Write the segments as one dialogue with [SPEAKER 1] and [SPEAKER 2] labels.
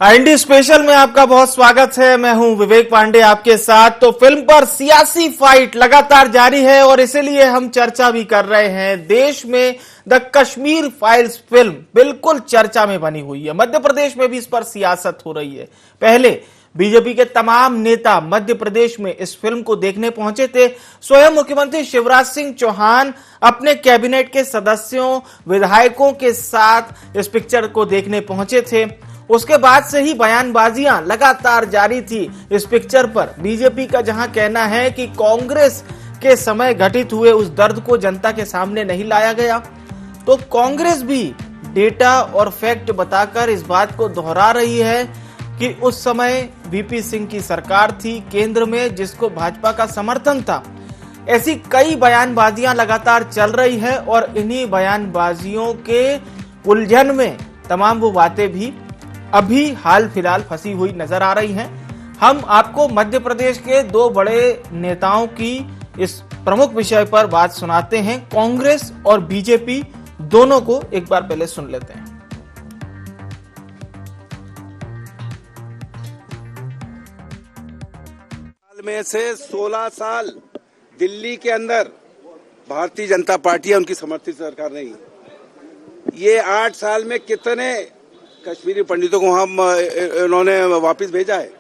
[SPEAKER 1] इंडी special में आपका बहुत स्वागत है। मैं हूं विवेक पांडे आपके साथ। तो फिल्म पर सियासी फाइट लगातार जारी है और इसीलिए हम चर्चा भी कर रहे हैं। देश में द कश्मीर फाइल्स फिल्म बिल्कुल चर्चा में बनी हुई है। मध्य प्रदेश में भी इस पर सियासत हो रही है। पहले बीजेपी के तमाम नेता मध्य प्रदेश में इस फिल्म को देखने पहुंचे थे। स्वयं मुख्यमंत्री शिवराज सिंह चौहान अपने कैबिनेट के सदस्यों विधायकों के साथ इस पिक्चर को देखने पहुंचे थे। उसके बाद से ही बयानबाजियां लगातार जारी थी इस पिक्चर पर। बीजेपी का जहां कहना है कि कांग्रेस के समय घटित हुए उस दर्द को जनता के सामने नहीं लाया गया, तो कांग्रेस भी डेटा और फैक्ट बताकर इस बात को दोहरा रही है कि उस समय वीपी सिंह की सरकार थी केंद्र में, जिसको भाजपा का समर्थन था। ऐसी कई बयानबाजियां लगातार चल रही है और इन्हीं बयानबाजियों के उलझन में तमाम वो बातें भी अभी हाल फिलहाल फंसी हुई नजर आ रही हैं। हम आपको मध्य प्रदेश के दो बड़े नेताओं की इस प्रमुख विषय पर बात सुनाते हैं। कांग्रेस और बीजेपी दोनों को एक बार पहले सुन लेते हैं।
[SPEAKER 2] में से 16 साल दिल्ली के अंदर भारतीय जनता पार्टी है, उनकी समर्थित सरकार नहीं। ये 8 साल में कितने कश्मीरी पंडितों को हम इन्होंने वापस भेजा है।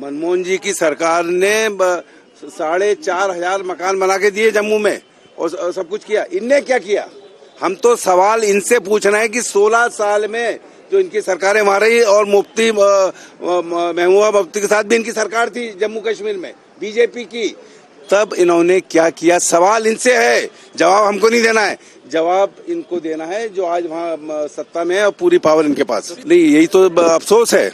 [SPEAKER 2] मनमोहन जी की सरकार ने 4,500 मकान बना के दिए जम्मू में और सब कुछ किया। इनने क्या किया? हम तो सवाल इनसे पूछना है कि 16 साल में जो इनकी सरकारें वहां रही और मुफ्ती महबूबा मुफ्ती के साथ भी इनकी सरकार थी जम्मू कश्मीर में बीजेपी की, तब इन्होंने क्या किया? सवाल इनसे है, जवाब हमको नहीं देना है। जवाब इनको देना है जो आज वहाँ सत्ता में है और पूरी पावर इनके पास। नहीं, यही तो अफसोस है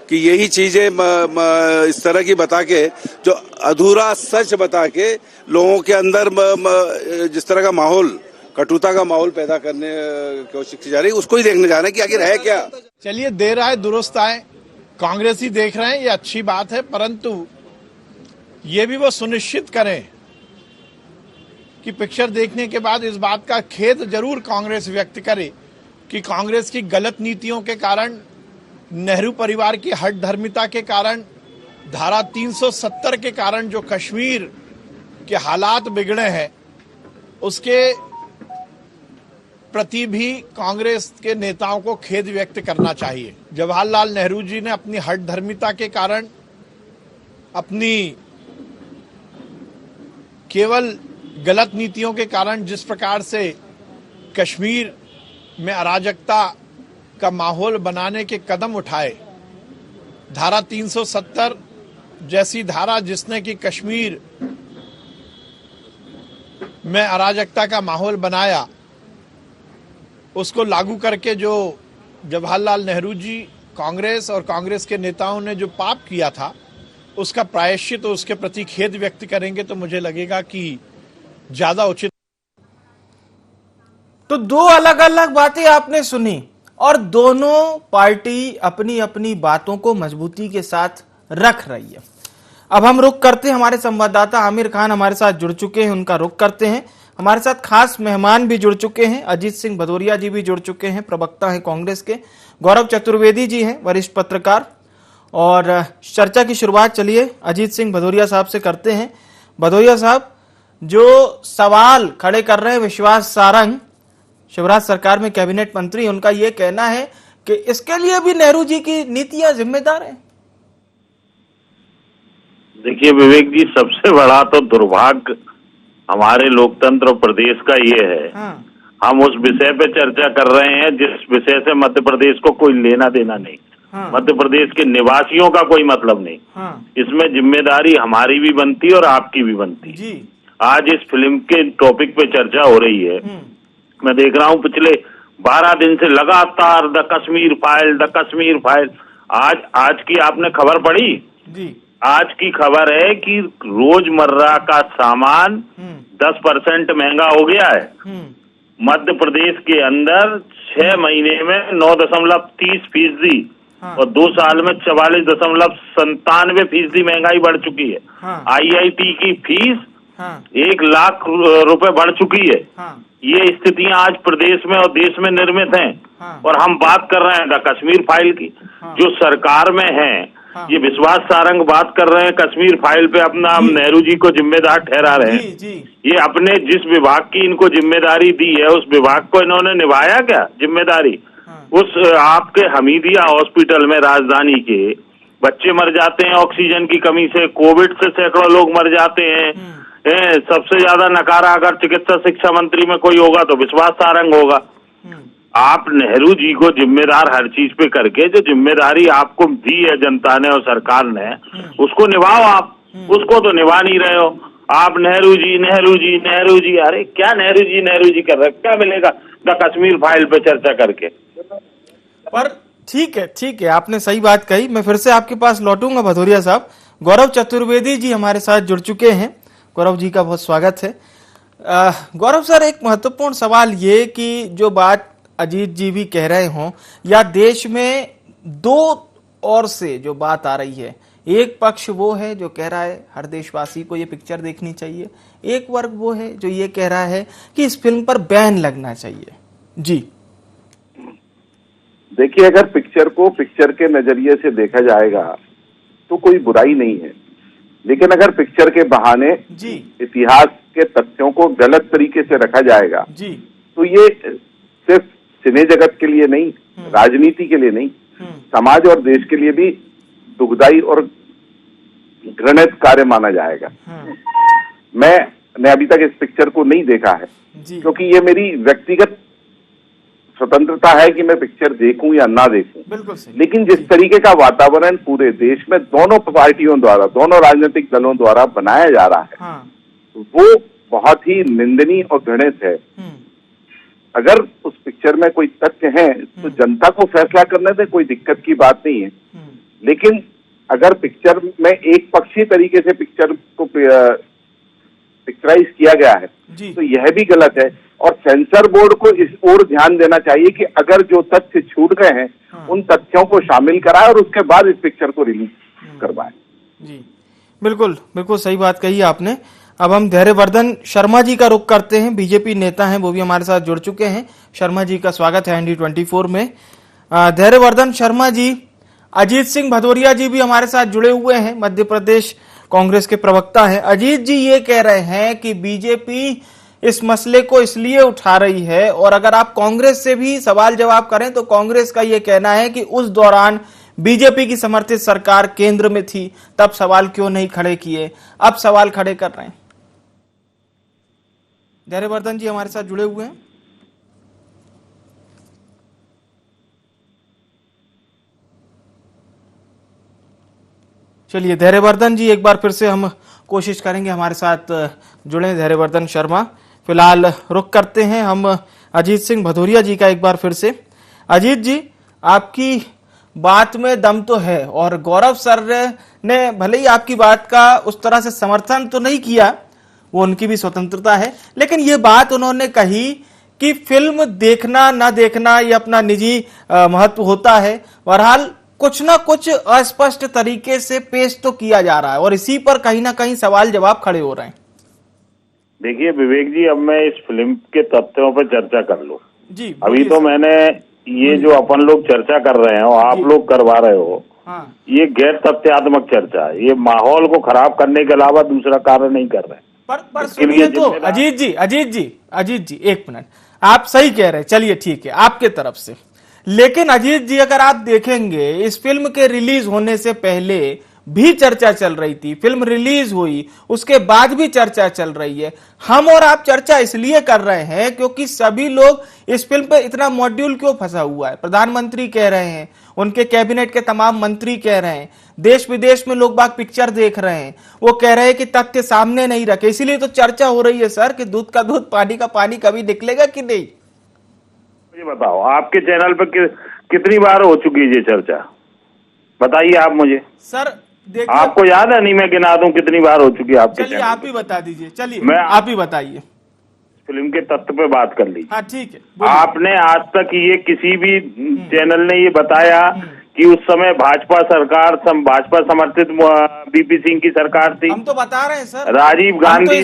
[SPEAKER 2] कि यही चीजें इस तरह की बता के, जो अधूरा सच बता के लोगों के अंदर जिस तरह का माहौल, कटुता का माहौल पैदा करने की कोशिश की जा रही है, उसको ही देखने जा रहे हैं कि आखिर है क्या।
[SPEAKER 3] चलिए, देर आए दुरुस्त आए। कांग्रेस ही देख रहे हैं, ये अच्छी बात है, परंतु ये भी वो सुनिश्चित करें कि पिक्चर देखने के बाद इस बात का खेद जरूर कांग्रेस व्यक्त करे कि कांग्रेस की गलत नीतियों के कारण, नेहरू परिवार की हठधर्मिता के कारण, धारा 370 के कारण जो कश्मीर के हालात बिगड़े हैं, उसके प्रति भी कांग्रेस के नेताओं को खेद व्यक्त करना चाहिए। जवाहरलाल नेहरू जी ने अपनी हठधर्मिता के कारण, अपनी केवल गलत नीतियों के कारण जिस प्रकार से कश्मीर में अराजकता का माहौल बनाने के कदम उठाए, धारा 370 जैसी धारा जिसने कि कश्मीर में अराजकता का माहौल बनाया, उसको लागू करके जो जवाहरलाल नेहरू जी, कांग्रेस और कांग्रेस के नेताओं ने जो पाप किया था, उसका प्रायश्चित और उसके प्रति खेद व्यक्त करेंगे तो मुझे लगेगा कि ज्यादा उचित।
[SPEAKER 1] तो दो अलग अलग बातें आपने सुनी और दोनों पार्टी अपनी अपनी बातों को मजबूती के साथ रख रही है। अब हम रुख करते हैं, हमारे संवाददाता आमिर खान हमारे साथ जुड़ चुके हैं, उनका रुख करते हैं। हमारे साथ खास मेहमान भी जुड़ चुके हैं, अजीत सिंह भदौरिया जी भी जुड़ चुके हैं, प्रवक्ता हैं कांग्रेस के। गौरव चतुर्वेदी जी हैं, वरिष्ठ पत्रकार। और चर्चा की शुरुआत चलिए अजीत सिंह भदौरिया साहब से करते हैं। भदौरिया साहब, जो सवाल खड़े कर रहे हैं विश्वास सारंग, शिवराज सरकार में कैबिनेट मंत्री, उनका यह कहना है कि इसके लिए भी नेहरू जी की नीतियां जिम्मेदार हैं।
[SPEAKER 4] देखिए विवेक जी, सबसे बड़ा तो दुर्भाग्य हमारे लोकतंत्र और प्रदेश का ये है। हम उस विषय पे चर्चा कर रहे हैं जिस विषय से मध्य प्रदेश को कोई लेना देना नहीं, मध्य प्रदेश के निवासियों का कोई मतलब नहीं। इसमें जिम्मेदारी हमारी भी बनती और आपकी भी बनती जी। आज इस फिल्म के टॉपिक पे चर्चा हो रही है। मैं देख रहा हूँ पिछले 12 दिन से लगातार द कश्मीर फाइल। आज की आपने खबर पढ़ी जी? आज की खबर है कि रोजमर्रा का सामान 10% महंगा हो गया है। मध्य प्रदेश के अंदर 6 महीने में 9.30% और 2 साल में 44.97% महंगाई बढ़ चुकी है। IIT की फीस 1 लाख रुपए बढ़ चुकी है। ये स्थितियां आज प्रदेश में और देश में निर्मित हैं।
[SPEAKER 1] हाँ।
[SPEAKER 4] और हम बात कर रहे हैं द कश्मीर फाइल की।
[SPEAKER 1] हाँ।
[SPEAKER 4] जो सरकार में है,
[SPEAKER 1] हाँ।
[SPEAKER 4] ये विश्वास सारंग बात कर रहे हैं कश्मीर फाइल पे, अपना हम नेहरू जी को जिम्मेदार ठहरा रहे हैं।
[SPEAKER 1] जी।
[SPEAKER 4] ये अपने जिस विभाग की इनको जिम्मेदारी दी है, उस विभाग को इन्होंने निभाया क्या जिम्मेदारी?
[SPEAKER 1] हाँ।
[SPEAKER 4] उस आपके हमीदिया हॉस्पिटल में राजधानी के बच्चे मर जाते हैं ऑक्सीजन की कमी से, कोविड से सैकड़ों लोग मर जाते हैं। सबसे ज्यादा नकारा अगर चिकित्सा शिक्षा मंत्री में कोई होगा तो विश्वास सारंग होगा। आप नेहरू जी को जिम्मेदार हर चीज पे करके, जो जिम्मेदारी आपको दी है जनता ने और सरकार ने, उसको निभाओ। आप उसको तो निभा नहीं रहे हो। आप नेहरू जी नेहरू जी नेहरू जी, अरे क्या नेहरू जी कर रहे, क्या मिलेगा द कश्मीर फाइल पे चर्चा करके?
[SPEAKER 1] पर ठीक है, आपने सही बात कही। मैं फिर से आपके पास लौटूंगा भदौरिया साहब। गौरव चतुर्वेदी जी हमारे साथ जुड़ चुके हैं। गौरव जी का बहुत स्वागत है। गौरव सर, एक महत्वपूर्ण सवाल ये कि जो बात अजीत जी भी कह रहे हों या देश में दो ओर से जो बात आ रही है, एक पक्ष वो है जो कह रहा है हर देशवासी को ये पिक्चर देखनी चाहिए, एक वर्ग वो है जो ये कह रहा है कि इस फिल्म पर बैन लगना चाहिए। जी
[SPEAKER 5] देखिए, अगर पिक्चर को पिक्चर के नजरिए से देखा जाएगा तो कोई बुराई नहीं है, लेकिन अगर पिक्चर के बहाने
[SPEAKER 1] जी
[SPEAKER 5] इतिहास के तथ्यों को गलत तरीके से रखा जाएगा
[SPEAKER 1] जी
[SPEAKER 5] तो ये सिर्फ सिने जगत के लिए नहीं, राजनीति के लिए नहीं, समाज और देश के लिए भी दुखदाई और घृणित कार्य माना जाएगा। मैंने अभी तक इस पिक्चर को नहीं देखा है क्योंकि ये मेरी व्यक्तिगत स्वतंत्रता है कि मैं पिक्चर देखूं या ना देखूं।
[SPEAKER 1] बिल्कुल सही।
[SPEAKER 5] लेकिन जिस तरीके का वातावरण पूरे देश में दोनों पार्टियों द्वारा, दोनों राजनीतिक दलों द्वारा बनाया जा रहा है,
[SPEAKER 1] हाँ।
[SPEAKER 5] वो बहुत ही निंदनीय और घृणित है। अगर उस पिक्चर में कोई तथ्य है तो जनता को फैसला करने दे, कोई दिक्कत की बात नहीं है। लेकिन अगर पिक्चर में एक पक्षी तरीके से पिक्चर को पिक्चराइज किया गया है तो यह भी गलत है। और सेंसर बोर्ड को इस ओर ध्यान देना चाहिए कि अगर जो तथ्य छूट गए हैं उन तथ्यों को शामिल कराए और उसके बाद इस पिक्चर को रिलीज करवाए। जी
[SPEAKER 1] बिल्कुल सही बात कही आपने। अब हम धैर्यवर्धन शर्मा जी का रुख करते हैं। बीजेपी नेता हैं, वो भी हमारे साथ जुड़ चुके हैं। शर्मा जी का स्वागत है ND24 में। धैर्यवर्धन शर्मा जी, अजीत सिंह भदौरिया जी भी हमारे साथ जुड़े हुए हैं, मध्य प्रदेश कांग्रेस के प्रवक्ता हैं। अजीत जी ये कह रहे हैं कि बीजेपी इस मसले को इसलिए उठा रही है, और अगर आप कांग्रेस से भी सवाल जवाब करें तो कांग्रेस का ये कहना है कि उस दौरान बीजेपी की समर्थित सरकार केंद्र में थी, तब सवाल क्यों नहीं खड़े किए, अब सवाल खड़े कर रहे हैं। धैर्यवर्धन जी हमारे साथ जुड़े हुए हैं। चलिए धैर्यवर्धन जी, एक बार फिर से हम कोशिश करेंगे हमारे साथ जुड़े धैर्यवर्धन शर्मा। फिलहाल रुक करते हैं हम अजीत सिंह भदौरिया जी का एक बार फिर से। अजीत जी, आपकी बात में दम तो है, और गौरव सर ने भले ही आपकी बात का उस तरह से समर्थन तो नहीं किया, वो उनकी भी स्वतंत्रता है, लेकिन ये बात उन्होंने कही कि फिल्म देखना ना देखना ये अपना निजी महत्व होता है। बहरहाल कुछ ना कुछ अस्पष्ट तरीके से पेश तो किया जा रहा है और इसी पर कहीं ना कहीं सवाल जवाब खड़े हो रहे हैं।
[SPEAKER 4] देखिए विवेक जी, अब मैं इस फिल्म के तथ्यों पर चर्चा कर लूं।
[SPEAKER 1] जी
[SPEAKER 4] अभी तो मैंने ये जो अपन लोग चर्चा कर रहे हैं और आप लोग करवा रहे हो, हाँ। ये गैर तथ्यात्मक चर्चा है। ये माहौल को खराब करने के अलावा दूसरा कार्य नहीं कर रहे।
[SPEAKER 1] पर सुनिए तो अजीत जी एक मिनट, आप सही कह रहे हैं, चलिए ठीक है आपके तरफ से। लेकिन अजीत जी, अगर आप देखेंगे इस फिल्म के रिलीज होने से पहले भी चर्चा चल रही थी, फिल्म रिलीज हुई उसके बाद भी चर्चा चल रही है। हम और आप चर्चा इसलिए कर रहे हैं क्योंकि सभी लोग इस फिल्म पे इतना मॉड्यूल क्यों फंसा हुआ है। प्रधानमंत्री कह रहे हैं, उनके कैबिनेट के तमाम मंत्री कह रहे हैं, देश विदेश में लोग बाग पिक्चर देख रहे हैं, वो कह रहे हैं कि तथ्य सामने नहीं रखे, इसीलिए तो चर्चा हो रही है सर कि दूध का दूध पानी का पानी कभी निकलेगा कि नहीं।
[SPEAKER 4] मुझे बताओ, आपके चैनल पर कितनी बार हो चुकी है ये चर्चा, बताइए आप मुझे।
[SPEAKER 1] सर देखिए,
[SPEAKER 4] आपको याद है? नहीं मैं गिना दूं कितनी बार हो चुकी है आपके
[SPEAKER 1] चलिए आप ही बता दीजिए। चलिए आप ही बताइए।
[SPEAKER 4] फिल्म के तत्व पे बात कर ली।
[SPEAKER 1] हाँ ठीक है।
[SPEAKER 4] आपने आज तक ये किसी भी चैनल ने ये बताया कि उस समय भाजपा सरकार भाजपा समर्थित वीपी सिंह की सरकार थी।
[SPEAKER 1] हम तो बता रहे हैं सर,
[SPEAKER 4] राजीव गांधी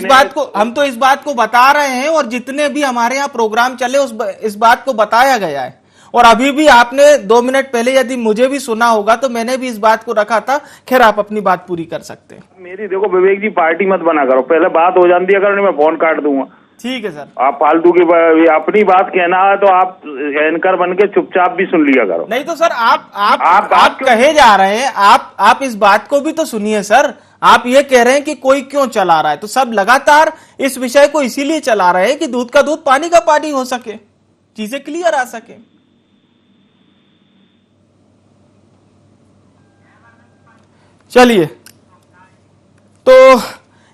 [SPEAKER 1] हम तो इस बात को बता रहे हैं, और जितने भी हमारे यहाँ प्रोग्राम चले इस बात को बताया गया है। और अभी भी आपने 2 मिनट पहले यदि मुझे भी सुना होगा तो मैंने भी इस बात को रखा था। खैर, आप अपनी बात पूरी कर सकते हैं।
[SPEAKER 4] मेरी देखो विवेक जी, पार्टी मत बना करो, पहले बात हो जाती है, अगर नहीं मैं फोन काट दूंगा।
[SPEAKER 1] ठीक है सर।
[SPEAKER 4] आप फालतू की अपनी बात कहना है तो आप एंकर बन के चुपचाप भी सुन लिया करो।
[SPEAKER 1] नहीं तो सर, आप कहे जा रहे हैं, आप इस बात को भी तो सुनिए सर। आप ये कह रहे हैं कि कोई क्यों चला रहा है, तो सब लगातार इस विषय को इसीलिए चला रहे हैं कि दूध का दूध पानी का पानी हो सके, चीजें क्लियर आ सके। चलिए, तो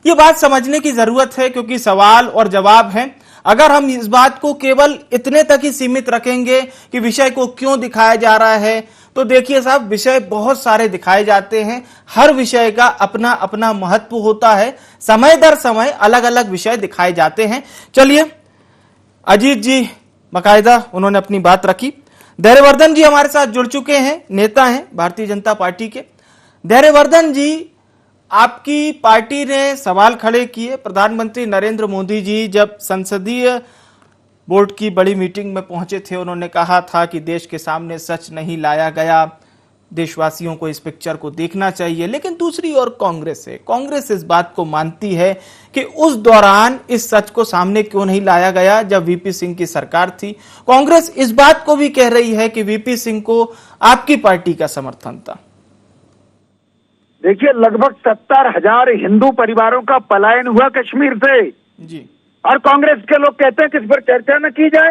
[SPEAKER 1] ये बात समझने की जरूरत है, क्योंकि सवाल और जवाब है। अगर हम इस बात को केवल इतने तक ही सीमित रखेंगे कि विषय को क्यों दिखाया जा रहा है, तो देखिए साहब, विषय बहुत सारे दिखाए जाते हैं। हर विषय का अपना अपना महत्व होता है। समय दर समय अलग अलग विषय दिखाए जाते हैं। चलिए, अजीत जी बाकायदा उन्होंने अपनी बात रखी। धैर्यवर्धन जी हमारे साथ जुड़ चुके हैं, नेता हैं भारतीय जनता पार्टी के। धैर्यवर्धन जी, आपकी पार्टी ने सवाल खड़े किए। प्रधानमंत्री नरेंद्र मोदी जी जब संसदीय बोर्ड की बड़ी मीटिंग में पहुंचे थे, उन्होंने कहा था कि देश के सामने सच नहीं लाया गया, देशवासियों को इस पिक्चर को देखना चाहिए। लेकिन दूसरी ओर कांग्रेस इस बात को मानती है कि उस दौरान इस सच को सामने क्यों नहीं लाया गया जब वीपी सिंह की सरकार थी। कांग्रेस इस बात को भी कह रही है कि वीपी सिंह को आपकी पार्टी का समर्थन था।
[SPEAKER 6] देखिए, लगभग 70,000 हिंदू परिवारों का पलायन हुआ कश्मीर से
[SPEAKER 1] जी,
[SPEAKER 6] और कांग्रेस के लोग कहते हैं कि इस पर चर्चा न की जाए।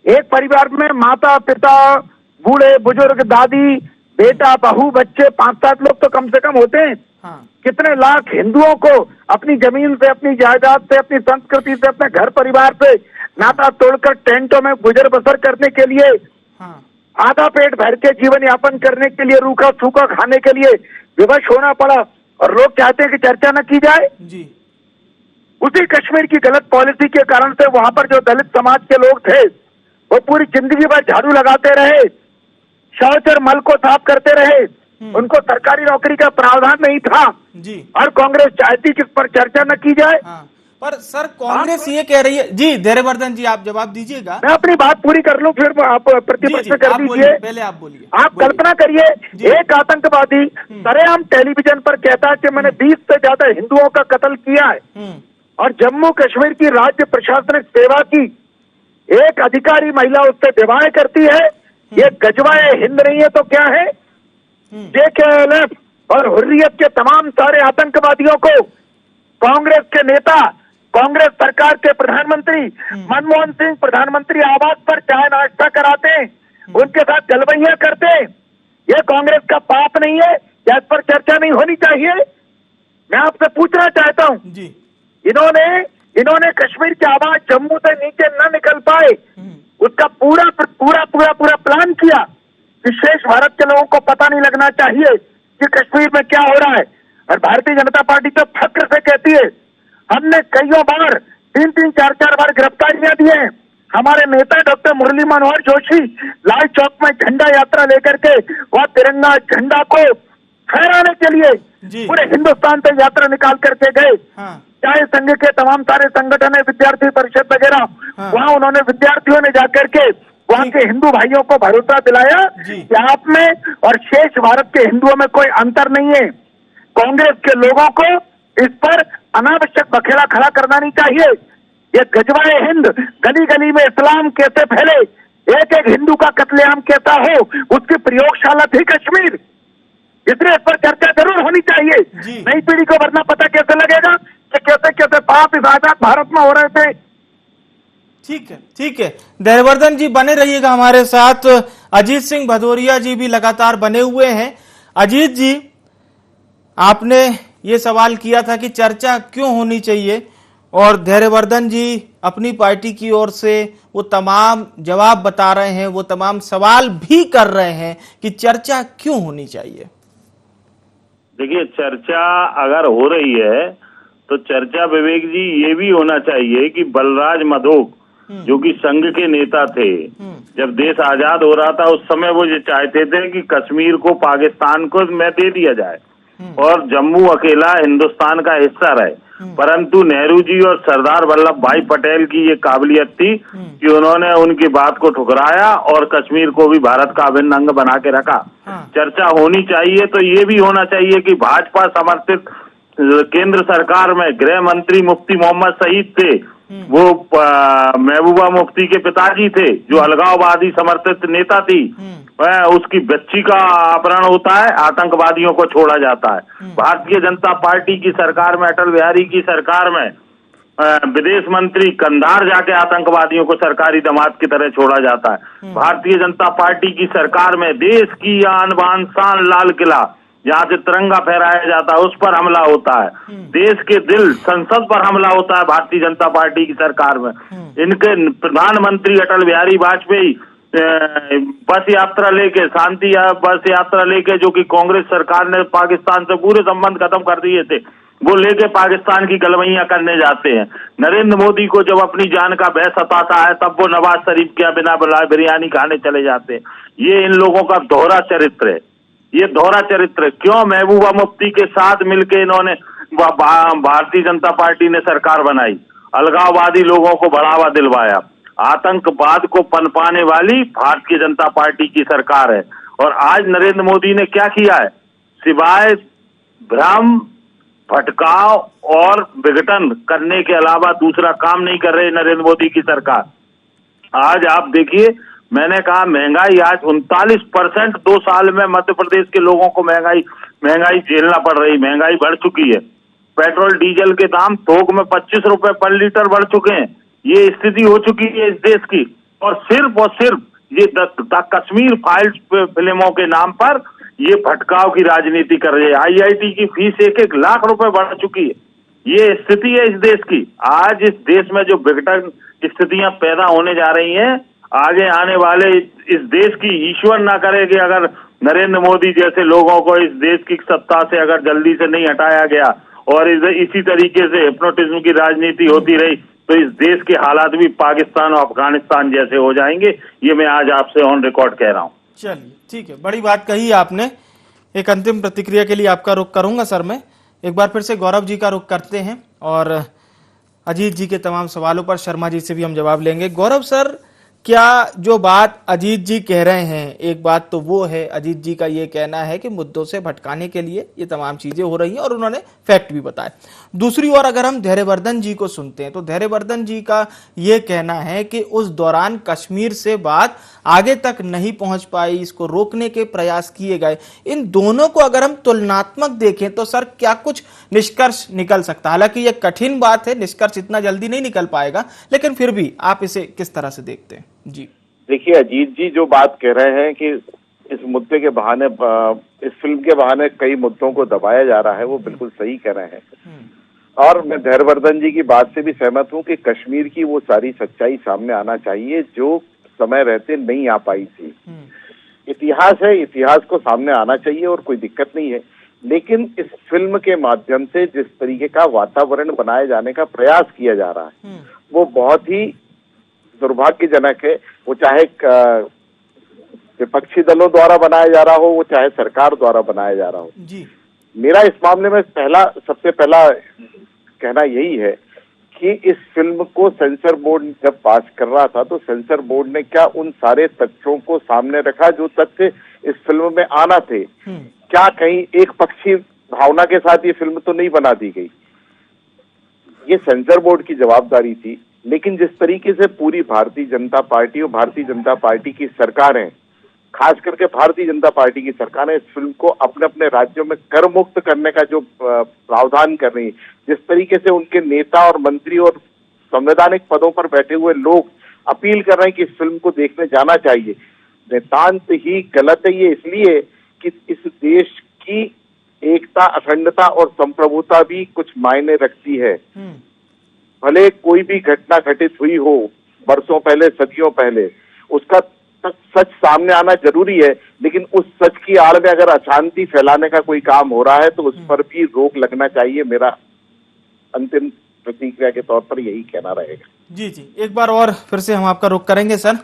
[SPEAKER 6] एक परिवार में माता पिता, बूढ़े बुजुर्ग, दादी, बेटा, बहू, बच्चे, 5-7 लोग तो कम से कम होते हैं।
[SPEAKER 1] हाँ।
[SPEAKER 6] कितने लाख हिंदुओं को अपनी जमीन से, अपनी जायदाद से, अपनी संस्कृति से, अपने घर परिवार से नाता तोड़कर टेंटों में गुजर बसर करने के लिए,
[SPEAKER 1] हाँ।
[SPEAKER 6] आधा पेट भर के जीवन यापन करने के लिए, रूखा सूखा खाने के लिए विवश होना पड़ा, और लोग चाहते हैं कि चर्चा न की जाए।
[SPEAKER 1] जी।
[SPEAKER 6] उसी कश्मीर की गलत पॉलिसी के कारण से वहां पर जो दलित समाज के लोग थे वो पूरी जिंदगी भर झाड़ू लगाते रहे, शौच और मल को साफ करते रहे, उनको सरकारी नौकरी का प्रावधान नहीं था
[SPEAKER 1] जी।
[SPEAKER 6] और कांग्रेस चाहती कि इस पर चर्चा न की जाए।
[SPEAKER 1] हाँ। पर सर, कांग्रेस ये कह रही है। जी धैर्यवर्धन जी, आप जवाब दीजिएगा।
[SPEAKER 6] मैं अपनी बात पूरी कर लूं, फिर आप प्रतिप्रश्न कर दीजिए।
[SPEAKER 1] पहले आप बोलिए।
[SPEAKER 6] आप कल्पना करिए, एक आतंकवादी सरेआम टेलीविजन पर कहता है कि मैंने 20 से ज्यादा हिंदुओं का कत्ल किया है, और जम्मू कश्मीर की राज्य प्रशासनिक सेवा की एक अधिकारी महिला उससे विवाह करती है। ये गजवाए हिंद नहीं है तो क्या है? जेकेएलएफ और हुर्रियत के तमाम सारे आतंकवादियों को कांग्रेस के नेता, कांग्रेस सरकार के प्रधानमंत्री मनमोहन सिंह प्रधानमंत्री आवास पर चाय नाश्ता कराते, उनके साथ जलवैया करते। ये कांग्रेस का पाप नहीं है? या इस पर चर्चा नहीं होनी चाहिए? मैं आपसे पूछना चाहता हूं जी, इन्होंने कश्मीर की आवाज जम्मू से नीचे न निकल पाए, उसका पूरा पूरा पूरा पूरा प्लान किया कि शेष भारत के लोगों को पता नहीं लगना चाहिए कि कश्मीर में क्या हो रहा है। और भारतीय जनता पार्टी तो फक्र से कहती है, हमने कईयों बार 3-3, 4-4 बार गिरफ्तारियां दी हैं। हमारे नेता डॉक्टर मुरली मनोहर जोशी लाल चौक में झंडा यात्रा लेकर के वह तिरंगा झंडा को फहराने के लिए पूरे हिंदुस्तान से यात्रा निकाल करके गए। चाहे संघ के तमाम सारे संगठन है, विद्यार्थी परिषद वगैरह, वहां उन्होंने विद्यार्थियों ने जाकर के वहां के हिंदू भाइयों को भरोसा दिलाया कि आप में और शेष भारत के हिंदुओं में कोई अंतर नहीं है। कांग्रेस के लोगों को इस पर अनावश्यक बखेड़ा खड़ा करना नहीं चाहिए। ये गजवाए हिंद, गली गली में इस्लाम कैसे फैले, एक एक हिंदू का कत्लेआम कैसा हो, उसकी प्रयोगशाला थी कश्मीर। इसलिए इस पर चर्चा जरूर होनी चाहिए। नई पीढ़ी को वरना पता कैसे लगेगा कि कैसे कैसे पाप इस आजाद भारत में हो रहे थे।
[SPEAKER 1] ठीक है। धैर्यवर्धन जी बने रहिएगा हमारे साथ। अजीत सिंह भदौरिया जी भी लगातार बने हुए हैं। अजीत जी, आपने ये सवाल किया था कि चर्चा क्यों होनी चाहिए, और धैर्यवर्धन जी अपनी पार्टी की ओर से वो तमाम जवाब बता रहे हैं, वो तमाम सवाल भी कर रहे हैं कि चर्चा क्यों होनी चाहिए।
[SPEAKER 4] देखिए, चर्चा अगर हो रही है तो चर्चा विवेक जी ये भी होना चाहिए कि बलराज मधोक जो कि संघ के नेता थे, जब देश आजाद हो रहा था उस समय वो ये चाहते थे कि कश्मीर को पाकिस्तान को में दे दिया जाए और जम्मू अकेला हिंदुस्तान का हिस्सा रहे। परंतु नेहरू जी और सरदार वल्लभ भाई पटेल की ये काबिलियत थी कि उन्होंने उनकी बात को ठुकराया और कश्मीर को भी भारत का अभिन्न अंग बना के रखा। चर्चा होनी चाहिए तो ये भी होना चाहिए कि भाजपा समर्थित केंद्र सरकार में गृह मंत्री मुफ्ती मोहम्मद सईद थे, वो महबूबा मुफ्ती के पिताजी थे जो अलगाववादी समर्थित नेता थी। उसकी बच्ची का अपहरण होता है, आतंकवादियों को छोड़ा जाता है। भारतीय जनता पार्टी की सरकार में, अटल बिहारी की सरकार में विदेश मंत्री कंधार जाके आतंकवादियों को सरकारी दामाद की तरह छोड़ा जाता है। भारतीय जनता पार्टी की सरकार में देश की आन बान शान लाल किला जहाँ से तिरंगा फहराया जाता है उस पर हमला होता है। देश के दिल संसद पर हमला होता है भारतीय जनता पार्टी की सरकार में। इनके प्रधानमंत्री अटल बिहारी वाजपेयी बस यात्रा लेके, शांति बस यात्रा लेके, जो कि कांग्रेस सरकार ने पाकिस्तान से पूरे संबंध खत्म कर दिए थे, वो लेके पाकिस्तान की गलवैयां करने जाते हैं। नरेंद्र मोदी को जब अपनी जान का भय सताता है तब वो नवाज शरीफ के बिना बुलाए बिरयानी खाने चले जाते हैं। ये इन लोगों का दोहरा चरित्र है। ये दोहरा चरित्र क्यों? महबूबा मुफ्ती के साथ मिलके इन्होंने भारतीय जनता पार्टी ने सरकार बनाई, अलगाववादी लोगों को बढ़ावा दिलवाया। आतंकवाद को पनपाने वाली भारतीय जनता पार्टी की सरकार है। और आज नरेंद्र मोदी ने क्या किया है? सिवाय भ्रम, भटकाव और विघटन करने के अलावा दूसरा काम नहीं कर रहे नरेंद्र मोदी की सरकार। आज आप देखिए, मैंने कहा महंगाई आज 39% 2 साल में मध्य प्रदेश के लोगों को महंगाई झेलना पड़ रही। महंगाई बढ़ चुकी है। पेट्रोल डीजल के दाम थोक में 25 रुपए पर लीटर बढ़ चुके हैं। ये स्थिति हो चुकी है इस देश की। और सिर्फ ये कश्मीर फाइल्स फिल्मों के नाम पर ये भटकाव की राजनीति कर रही है। IIT की फीस 1-1 लाख रुपए बढ़ चुकी है। ये स्थिति है इस देश की। आज इस देश में जो विघटन स्थितियां पैदा होने जा रही हैं, आगे आने वाले इस देश की, ईश्वर ना करे कि अगर नरेंद्र मोदी जैसे लोगों को इस देश की सत्ता से अगर जल्दी से नहीं हटाया गया और इसी तरीके से हिप्नोटिज्म की राजनीति होती रही तो इस देश के हालात भी पाकिस्तान और अफगानिस्तान जैसे हो जाएंगे। ये मैं आज आपसे ऑन रिकॉर्ड कह रहा हूँ।
[SPEAKER 1] चलिए ठीक है, बड़ी बात कही आपने। एक अंतिम प्रतिक्रिया के लिए आपका रुख करूंगा सर मैं। एक बार फिर से गौरव जी का रुख करते हैं और अजीत जी के तमाम सवालों पर शर्मा जी से भी हम जवाब लेंगे। गौरव सर, क्या जो बात अजीत जी कह रहे हैं, एक बात तो वो है, अजीत जी का ये कहना है कि मुद्दों से भटकाने के लिए ये तमाम चीजें हो रही हैं और उन्होंने फैक्ट भी बताए। दूसरी ओर अगर हम धैर्यवर्धन जी को सुनते हैं तो धैर्यवर्धन जी का ये कहना है कि उस दौरान कश्मीर से बात आगे तक नहीं पहुंच पाई, इसको रोकने के प्रयास किए गए। इन दोनों को अगर हम तुलनात्मक देखें तो सर क्या कुछ निष्कर्ष निकल सकता है? हालांकि ये कठिन बात है, निष्कर्ष इतना जल्दी नहीं निकल पाएगा, लेकिन फिर भी आप इसे किस तरह से देखते हैं? जी
[SPEAKER 5] देखिए, अजीत जी जो बात कह रहे हैं कि इस मुद्दे के बहाने, इस फिल्म के बहाने कई मुद्दों को दबाया जा रहा है, वो बिल्कुल सही कह रहे हैं। और मैं धैर्यवर्धन जी की बात से भी सहमत हूं कि कश्मीर की वो सारी सच्चाई सामने आना चाहिए जो समय रहते नहीं आ पाई थी। इतिहास है, इतिहास को सामने आना चाहिए और कोई दिक्कत नहीं है। लेकिन इस फिल्म के माध्यम से जिस तरीके का वातावरण बनाए जाने का प्रयास किया जा रहा है वो बहुत ही दुर्भाग्यजनक है। वो चाहे विपक्षी दलों द्वारा बनाया जा रहा हो, वो चाहे सरकार द्वारा बनाया जा रहा हो।
[SPEAKER 1] जी
[SPEAKER 5] मेरा इस मामले में सबसे पहला कहना यही है कि इस फिल्म को सेंसर बोर्ड जब पास कर रहा था तो सेंसर बोर्ड ने क्या उन सारे तथ्यों को सामने रखा जो तथ्य इस फिल्म में आना थे? क्या कहीं एक पक्षी भावना के साथ ये फिल्म तो नहीं बना दी गई? ये सेंसर बोर्ड की जवाबदारी थी। लेकिन जिस तरीके से पूरी भारतीय जनता पार्टी और भारतीय जनता पार्टी की सरकारें, खास करके भारतीय जनता पार्टी की सरकारें, इस फिल्म को अपने अपने राज्यों में कर मुक्त करने का जो प्रावधान कर रही है, जिस तरीके से उनके नेता और मंत्री और संवैधानिक पदों पर बैठे हुए लोग अपील कर रहे हैं कि इस फिल्म को देखने जाना चाहिए, नितांत ही गलत है। ये इसलिए कि इस देश की एकता, अखंडता और संप्रभुता भी कुछ मायने रखती है। भले कोई भी घटना घटित हुई हो बरसों पहले, सदियों पहले, उसका सच सामने आना जरूरी है। लेकिन उस सच की आड़ में अगर अशांति फैलाने का कोई काम हो रहा है तो उस पर भी रोक लगना चाहिए। मेरा अंतिम प्रतिक्रिया के तौर पर यही कहना रहेगा।
[SPEAKER 1] जी जी, एक बार और फिर से हम आपका रुख करेंगे सर।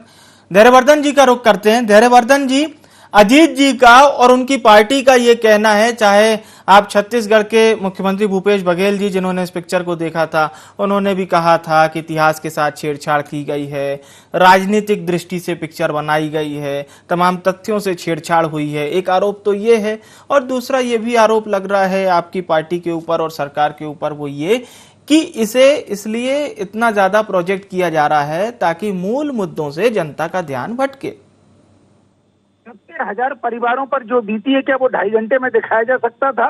[SPEAKER 1] धैर्यवर्धन जी का रुख करते हैं। धैर्यवर्धन जी, अजीत जी का और उनकी पार्टी का ये कहना है, चाहे आप छत्तीसगढ़ के मुख्यमंत्री भूपेश बघेल जी जिन्होंने इस पिक्चर को देखा था, उन्होंने भी कहा था कि इतिहास के साथ छेड़छाड़ की गई है, राजनीतिक दृष्टि से पिक्चर बनाई गई है, तमाम तथ्यों से छेड़छाड़ हुई है। एक आरोप तो ये है, और दूसरा ये भी आरोप लग रहा है आपकी पार्टी के ऊपर और सरकार के ऊपर, वो ये कि इसे इसलिए इतना ज्यादा प्रोजेक्ट किया जा रहा है ताकि मूल मुद्दों से जनता का ध्यान भटके।
[SPEAKER 6] 70,000 परिवारों पर जो बीती है, क्या वो 2.5 घंटे में दिखाया जा सकता था?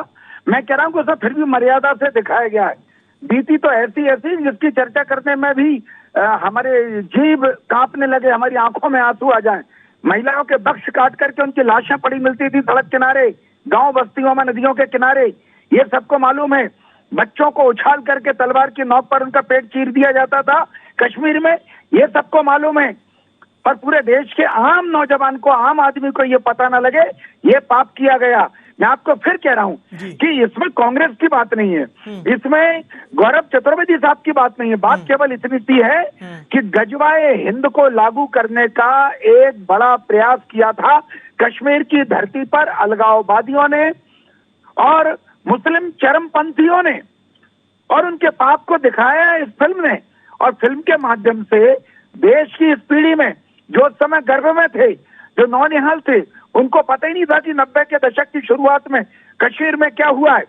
[SPEAKER 6] मैं कह रहा हूँ कि सब फिर भी मर्यादा से दिखाया गया है। बीती तो ऐसी ऐसी जिसकी चर्चा करने में भी हमारे जीभ कांपने लगे, हमारी आंखों में आंसू आ जाएं। महिलाओं के बक्स काट करके उनकी लाशें पड़ी मिलती थी सड़क किनारे, गांव बस्तियों में, नदियों के किनारे, ये सबको मालूम है। बच्चों को उछाल करके तलवार की नोक पर उनका पेट चीर दिया जाता था कश्मीर में, ये सबको मालूम है। पर पूरे देश के आम नौजवान को, आम आदमी को ये पता ना लगे, ये पाप किया गया। मैं आपको फिर कह रहा हूं कि इसमें कांग्रेस की बात नहीं है, इसमें गौरव चतुर्वेदी साहब की बात नहीं है। बात केवल इतनी सी है कि गजवाए हिंद को लागू करने का एक बड़ा प्रयास किया था कश्मीर की धरती पर अलगाववादियों ने और मुस्लिम चरमपंथियों ने, और उनके पाप को दिखाया है इस फिल्म ने। और फिल्म के माध्यम से देश की इस पीढ़ी में जो उस समय गर्भ में थे, जो नौनिहाल थे, उनको पता ही नहीं था कि 90 के दशक की शुरुआत में कश्मीर में क्या हुआ है।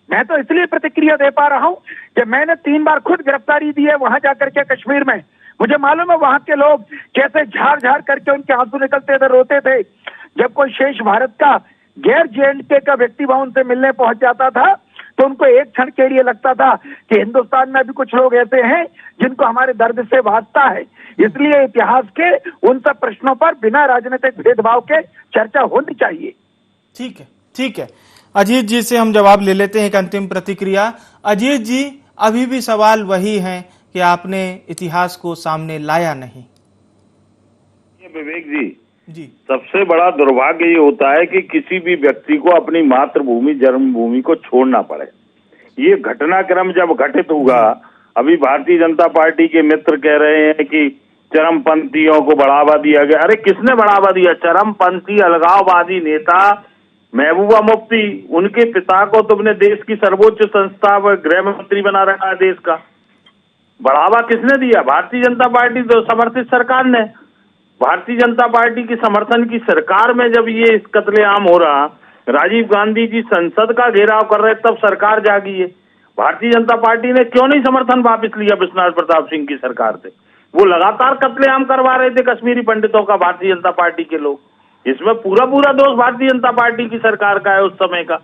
[SPEAKER 6] मैं तो इसलिए प्रतिक्रिया दे पा रहा हूं कि मैंने 3 बार खुद गिरफ्तारी दी है वहां जाकर के कश्मीर में। मुझे मालूम है वहां के लोग कैसे झाड़ झाड़ करके उनके आंसू निकलते थे, रोते थे। जब कोई शेष भारत का गैर JNK का व्यक्ति वहां उनसे मिलने पहुंच जाता था तो उनको एक क्षण के लिए लगता था कि हिंदुस्तान में भी कुछ लोग ऐसे हैं जिनको हमारे दर्द से वास्ता है। इसलिए इतिहास के उन सब प्रश्नों पर बिना राजनीतिक भेदभाव के चर्चा होनी चाहिए।
[SPEAKER 1] ठीक है, ठीक है। अजीत जी से हम जवाब ले लेते हैं, एक अंतिम प्रतिक्रिया। अजीत जी, अभी भी सवाल वही है कि आपने इतिहास को सामने लाया नहीं।
[SPEAKER 4] विवेक जी, सबसे बड़ा दुर्भाग्य ये होता है कि किसी भी व्यक्ति को अपनी मातृभूमि, जन्मभूमि को छोड़ना पड़े। ये घटनाक्रम जब घटित हुआ, अभी भारतीय जनता पार्टी के मित्र कह रहे हैं कि चरमपंथियों को बढ़ावा दिया गया। अरे किसने बढ़ावा दिया? चरमपंथी अलगाववादी नेता महबूबा मुफ्ती, उनके पिता को तुमने देश की सर्वोच्च संस्था व गृह मंत्री बना रखा है देश का। बढ़ावा किसने दिया? भारतीय जनता पार्टी तो समर्थित सरकार ने। भारतीय जनता पार्टी की समर्थन की सरकार में जब ये कत्लेआम हो रहा, राजीव गांधी जी संसद का घेराव कर रहे, तब सरकार जागी है। भारतीय जनता पार्टी ने क्यों नहीं समर्थन वापस लिया विश्वनाथ प्रताप सिंह की सरकार से? वो लगातार कत्लेआम करवा रहे थे कश्मीरी पंडितों का, भारतीय जनता पार्टी के लोग। इसमें पूरा दोष भारतीय जनता पार्टी की सरकार का है उस समय का।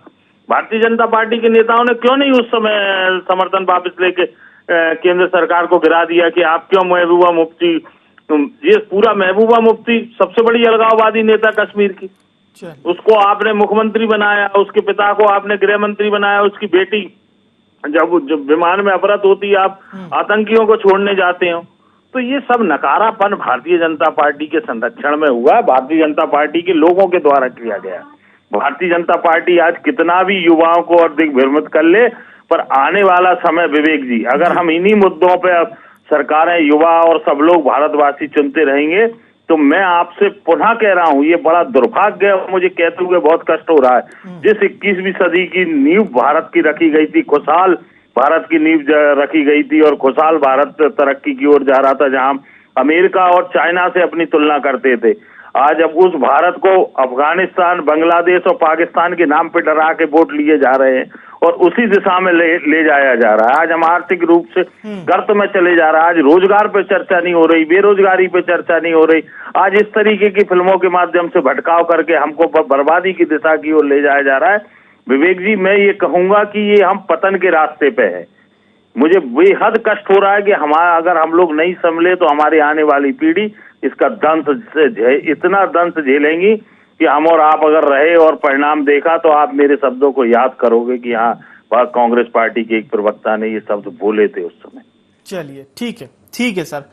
[SPEAKER 4] भारतीय जनता पार्टी के नेताओं ने क्यों नहीं उस समय समर्थन वापस लेके केंद्र सरकार को गिरा दिया कि आप क्यों महबूबा मुफ्ती, ये पूरा महबूबा मुफ्ती सबसे बड़ी अलगाववादी नेता कश्मीर की, उसको आपने मुख्यमंत्री बनाया, उसके पिता को आपने गृह मंत्री बनाया, उसकी बेटी जब विमान में अवरत होती आप आतंकियों को छोड़ने जाते हो। तो ये सब नकारापन भारतीय जनता पार्टी के संरक्षण में हुआ, भारतीय जनता पार्टी के लोगों के द्वारा किया गया। भारतीय जनता पार्टी आज कितना भी युवाओं को और दिग्भ्रमित कर ले, पर आने वाला समय विवेक जी, अगर हम इन्हीं मुद्दों पे सरकारें, युवा और सब लोग भारतवासी चुनते रहेंगे, तो मैं आपसे पुनः कह रहा हूं, ये बड़ा दुर्भाग्य है, मुझे कहते हुए बहुत कष्ट हो रहा है। जिस 21वीं सदी की नींव भारत की रखी गई थी, खुशहाल भारत की नींव रखी गई थी और खुशहाल भारत तरक्की की ओर जा रहा था, जहां अमेरिका और चाइना से अपनी तुलना करते थे, आज अब उस भारत को अफगानिस्तान, बांग्लादेश और पाकिस्तान के नाम पे डरा के वोट लिए जा रहे हैं और उसी दिशा में ले जाया जा रहा है। आज हम आर्थिक रूप से गर्त में चले जा रहा है। आज रोजगार पे चर्चा नहीं हो रही, बेरोजगारी पे चर्चा नहीं हो रही। आज इस तरीके की फिल्मों के माध्यम से भटकाव करके हमको बर्बादी की दिशा की ओर ले जाया जा रहा है। विवेक जी, मैं ये कहूंगा कि ये हम पतन के रास्ते पे है। मुझे बेहद कष्ट हो रहा है कि अगर हम लोग नहीं संभले तो हमारी आने वाली पीढ़ी इसका इतना दंश झेलेंगी कि हम और आप अगर रहे और परिणाम देखा तो आप मेरे शब्दों को याद करोगे कि हाँ, कांग्रेस पार्टी के एक प्रवक्ता ने ये शब्द बोले थे उस समय।
[SPEAKER 1] चलिए, ठीक है सर।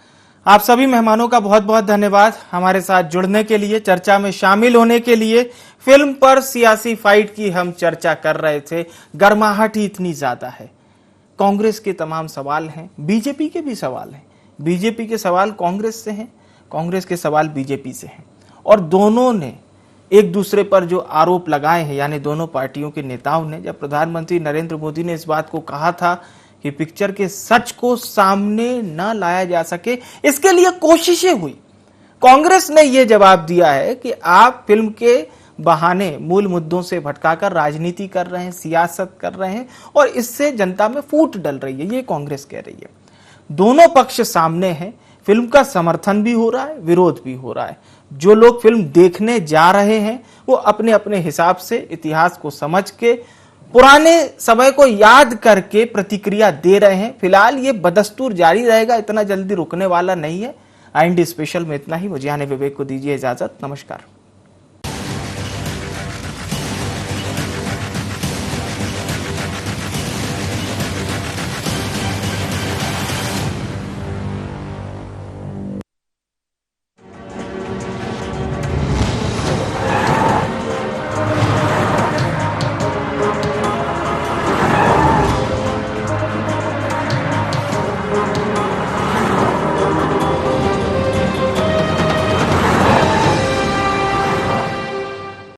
[SPEAKER 1] आप सभी मेहमानों का बहुत बहुत धन्यवाद हमारे साथ जुड़ने के लिए, चर्चा में शामिल होने के लिए। फिल्म पर सियासी फाइट की हम चर्चा कर रहे थे, गर्माहट ही इतनी ज्यादा है। कांग्रेस के तमाम सवाल हैं, बीजेपी के भी सवाल हैं, बीजेपी के सवाल कांग्रेस से हैं, कांग्रेस के सवाल बीजेपी से हैं, और दोनों ने एक दूसरे पर जो आरोप लगाए हैं, यानी दोनों पार्टियों के नेताओं ने, जब प्रधानमंत्री नरेंद्र मोदी ने इस बात को कहा था कि पिक्चर के सच को सामने न लाया जा सके, इसके लिए कोशिशें हुई, कांग्रेस ने यह जवाब दिया है कि आप फिल्म के बहाने मूल मुद्दों से भटकाकर राजनीति कर रहे हैं, सियासत कर रहे हैं, और इससे जनता में फूट डल रही है, ये कांग्रेस कह रही है। दोनों पक्ष सामने हैं, फिल्म का समर्थन भी हो रहा है, विरोध भी हो रहा है। जो लोग फिल्म देखने जा रहे हैं वो अपने अपने हिसाब से इतिहास को समझ के, पुराने समय को याद करके प्रतिक्रिया दे रहे हैं। फिलहाल ये बदस्तूर जारी रहेगा, इतना जल्दी रुकने वाला नहीं है। IND स्पेशल में इतना ही। मुझे यानी विवेक को दीजिए इजाजत। नमस्कार।